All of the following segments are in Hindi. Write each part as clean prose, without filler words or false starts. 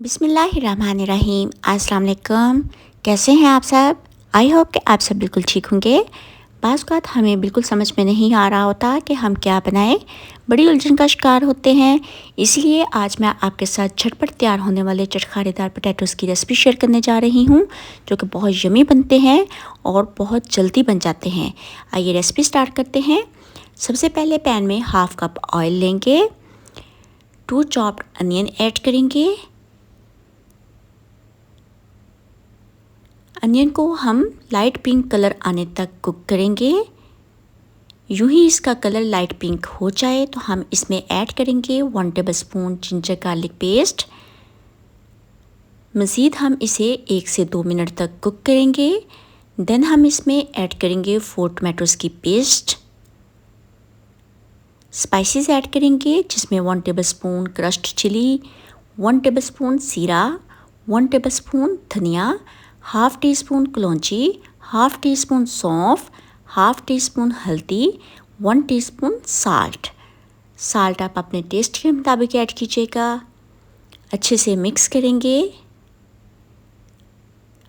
बिस्मिल्लाहिर्रहमानिर्रहीम। अस्सलाम वालेकुम। कैसे हैं आप सब? आई होप कि आप सब बिल्कुल ठीक होंगे। बाज़ औक़ात हमें बिल्कुल समझ में नहीं आ रहा होता कि हम क्या बनाएं, बड़ी उलझन का शिकार होते हैं। इसलिए आज मैं आपके साथ झटपट तैयार होने वाले चटखारेदार पोटैटोज़ की रेसिपी शेयर करने जा रही हूं, जो कि बहुत यमी बनते हैं और बहुत जल्दी बन जाते हैं। आइए रेसिपी स्टार्ट करते हैं। सबसे पहले पैन में हाफ़ कप ऑयल लेंगे, 2 चॉप्ड अनियन ऐड करेंगे। अनियन को हम लाइट पिंक कलर आने तक कुक करेंगे। यूं ही इसका कलर लाइट पिंक हो जाए तो हम इसमें ऐड करेंगे 1 टेबलस्पून जिंजर गार्लिक पेस्ट। मज़ीद हम इसे 1 से 2 मिनट तक कुक करेंगे। देन हम इसमें ऐड करेंगे 4 टमाटोज़ की पेस्ट। स्पाइसेस ऐड करेंगे जिसमें 1 टेबलस्पून क्रश्ड चिली, 1 टेबलस्पून जीरा, 1 टेबलस्पून धनिया, हाफ़ टी स्पून कलौंजी, हाफ़ टी स्पून सौंफ, हाफ़ टी स्पून हल्दी, 1 टीस्पून साल्ट आप अपने टेस्ट के मुताबिक ऐड कीजिएगा। अच्छे से मिक्स करेंगे।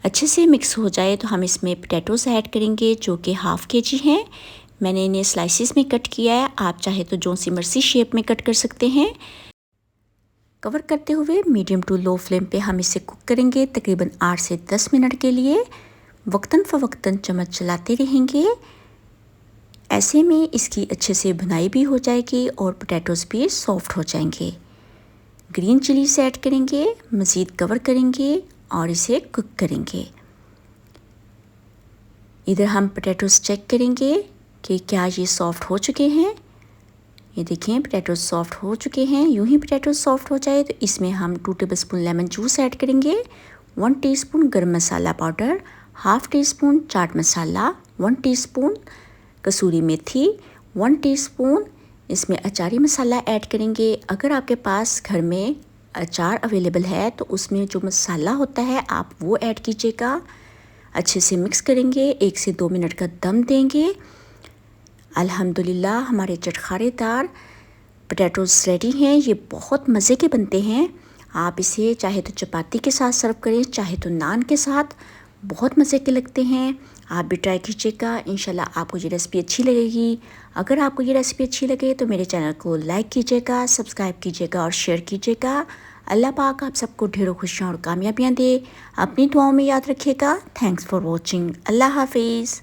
अच्छे से मिक्स हो जाए तो हम इसमें पोटैटोज़ ऐड करेंगे जो कि हाफ़ केजी हैं। मैंने इन्हें स्लाइसिस में कट किया है, आप चाहे तो जो सी मर्जी शेप में कट कर सकते हैं। कवर करते हुए मीडियम टू लो फ्लेम पे हम इसे कुक करेंगे तकरीबन 8 से 10 मिनट के लिए। वक्तन फ़वक्तन चम्मच चलाते रहेंगे। ऐसे में इसकी अच्छे से भुनाई भी हो जाएगी और पोटैटोज़ भी सॉफ्ट हो जाएंगे। ग्रीन चिलीज ऐड करेंगे, मज़ीद कवर करेंगे और इसे कुक करेंगे। इधर हम पोटैटोज़ चेक करेंगे कि क्या ये सॉफ्ट हो चुके हैं। ये देखें पोटैटोज़ सॉफ्ट हो चुके हैं। यूं ही पोटैटोज़ सॉफ्ट हो जाए तो इसमें हम 2 टेबलस्पून लेमन जूस ऐड करेंगे, 1 टीस्पून गरम मसाला powder, half tea spoon chaat masala, 1 teaspoon कसूरी मेथी, 1 टीस्पून इसमें अचारी मसाला ऐड करेंगे। अगर आपके पास घर में अचार अवेलेबल है तो उसमें जो मसाला होता है आप वो ऐड कीजिएगा। अच्छे से मिक्स करेंगे, 1 से 2 मिनट का दम देंगे। अल्हम्दुलिल्लाह हमारे चटखारेदार पोटैटोज़ रेडी हैं। ये बहुत मज़े के बनते हैं। आप इसे चाहे तो चपाती के साथ सर्व करें, चाहे तो नान के साथ, बहुत मज़े के लगते हैं। आप भी ट्राई कीजिएगा, इंशाल्लाह आपको ये रेसिपी अच्छी लगेगी। अगर आपको ये रेसिपी अच्छी लगे तो मेरे चैनल को लाइक कीजिएगा, सब्सक्राइब कीजिएगा और शेयर कीजिएगा। अल्लाह पाक आप सबको ढेरों खुशियाँ और कामयाबियाँ दे। अपनी दुआओं में याद रखिएगा। Thanks for watching. अल्लाह हाफिज़।